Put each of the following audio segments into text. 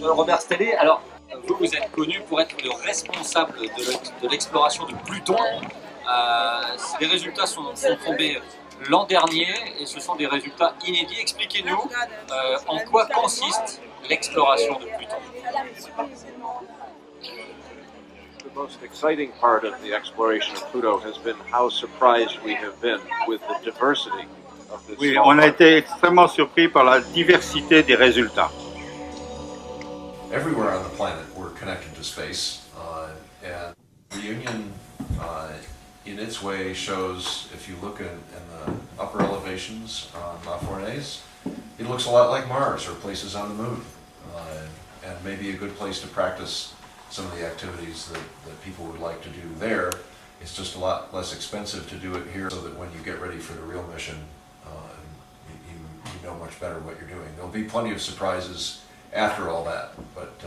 Robert Staehle, alors vous êtes connu pour être le responsable de l'exploration de Pluton. Les résultats sont tombés l'an dernier et ce sont des résultats inédits. Expliquez-nous en quoi consiste l'exploration de Pluton. The most exciting part of the exploration of Pluto has been how surprised we have been with the diversity of this. Oui, on a été extrêmement surpris par la diversité des résultats. Everywhere on the planet we're connected to space, and Réunion in its way shows, if you look in the upper elevations on La Fournaise, it looks a lot like Mars or places on the moon, and maybe a good place to practice some of the activities that people would like to do there. It's just a lot less expensive to do it here, so that when you get ready for the real mission, you know much better what you're doing. There'll be plenty of surprises after all that, but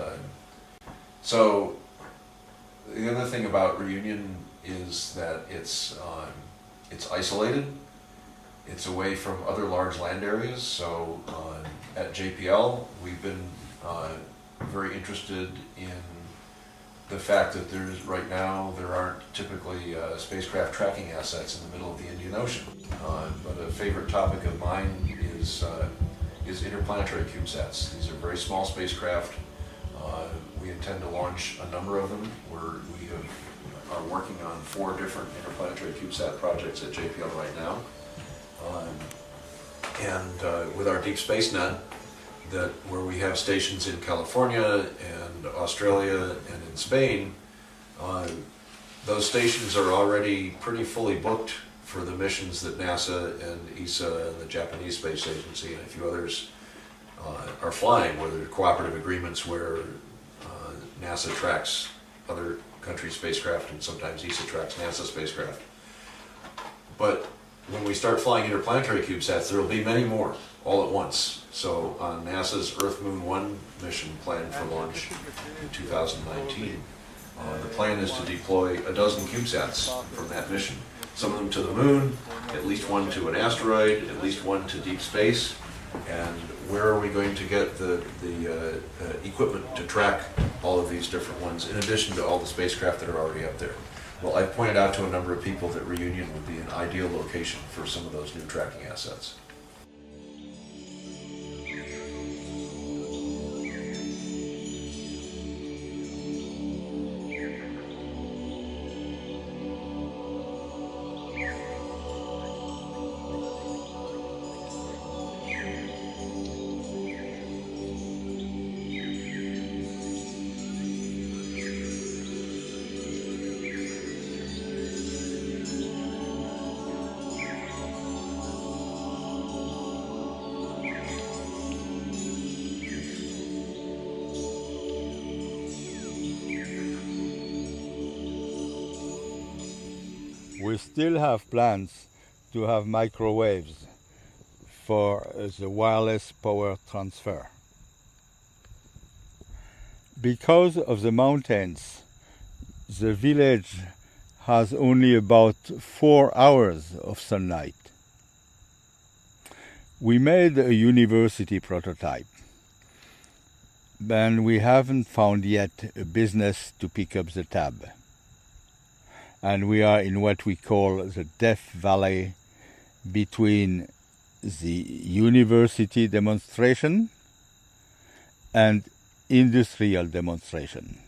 so the other thing about Réunion is that it's isolated. It's away from other large land areas. So at JPL, we've been very interested in the fact that right now there aren't typically spacecraft tracking assets in the middle of the Indian Ocean. But a favorite topic of mine is interplanetary CubeSats. These are very small spacecraft. We intend to launch a number of them. We are working on 4 different interplanetary CubeSat projects at JPL right now. And with our Deep Space Net, where we have stations in California and Australia and in Spain, those stations are already pretty fully booked for the missions that NASA and ESA and the Japanese Space Agency and a few others are flying, where there are cooperative agreements where NASA tracks other countries' spacecraft and sometimes ESA tracks NASA spacecraft. But when we start flying interplanetary CubeSats, there will be many more all at once. So on NASA's Earth Moon 1 mission planned for launch in 2019, the plan is to deploy a dozen CubeSats from that mission. Some of them to the moon, at least one to an asteroid, at least one to deep space. And where are we going to get the equipment to track all of these different ones, in addition to all the spacecraft that are already up there? Well, I've pointed out to a number of people that Réunion would be an ideal location for some of those new tracking assets. We still have plans to have microwaves for the wireless power transfer. Because of the mountains, the village has only about 4 hours of sunlight. We made a university prototype, and we haven't found yet a business to pick up the tab. And we are in what we call the Death Valley between the university demonstration and industrial demonstration.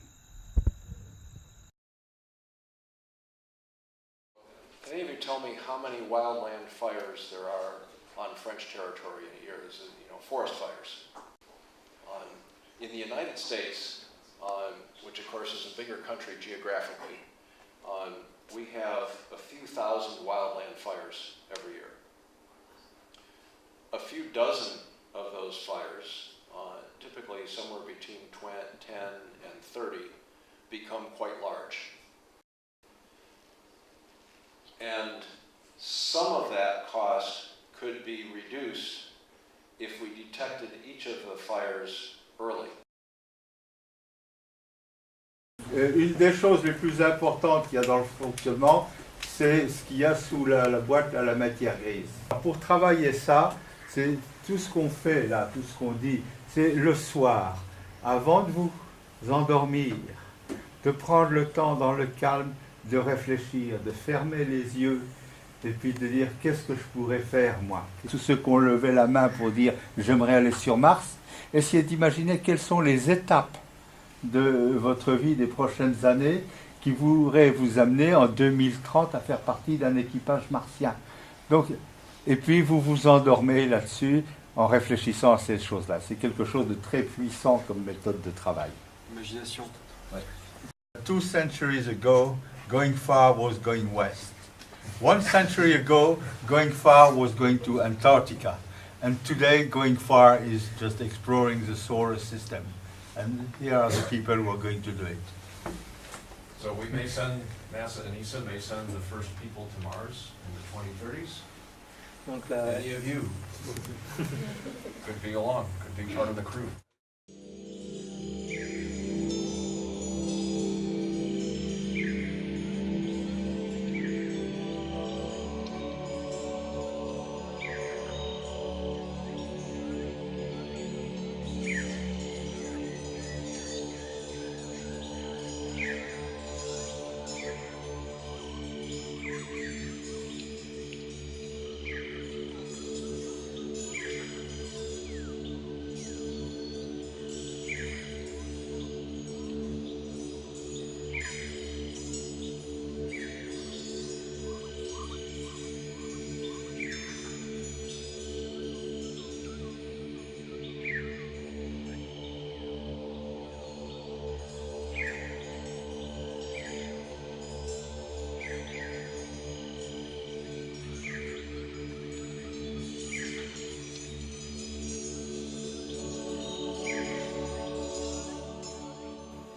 Can any of you tell me how many wildland fires there are on French territory in a year? This is, forest fires. In the United States, which of course is a bigger country geographically, we have a few thousand wildland fires every year. A few dozen of those fires, typically somewhere between 10 and 30, become quite large. And some of that cost could be reduced if we detected each of the fires early. Une des choses les plus importantes qu'il y a dans le fonctionnement, c'est ce qu'il y a sous la boîte à la matière grise. Pour travailler ça, c'est tout ce qu'on fait là, tout ce qu'on dit, c'est le soir, avant de vous endormir, de prendre le temps dans le calme de réfléchir, de fermer les yeux et puis de dire qu'est-ce que je pourrais faire moi. Tous ceux qui ont levé la main pour dire j'aimerais aller sur Mars, essayez d'imaginer quelles sont les étapes de votre vie des prochaines années qui pourraient vous amener en 2030 à faire partie d'un équipage martien. Donc, et puis vous vous endormez là-dessus en réfléchissant à ces choses-là. C'est quelque chose de très puissant comme méthode de travail. Imagination. Ouais. 2 centuries ago, going far was going west. 1 century ago, going far was going to Antarctica. And today, going far is just exploring the solar system. And here are the people who are going to do it. So we may send, NASA and ESA may send the first people to Mars in the 2030s. Donc Any of you could be along, could be part of the crew.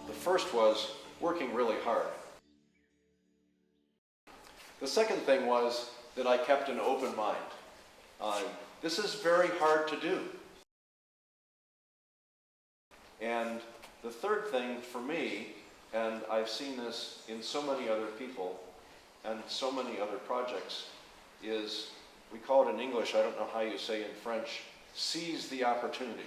The first was working really hard. The second thing was that I kept an open mind. This is very hard to do. And the third thing for me, and I've seen this in so many other people and so many other projects, is, we call it in English, I don't know how you say in French, seize the opportunity.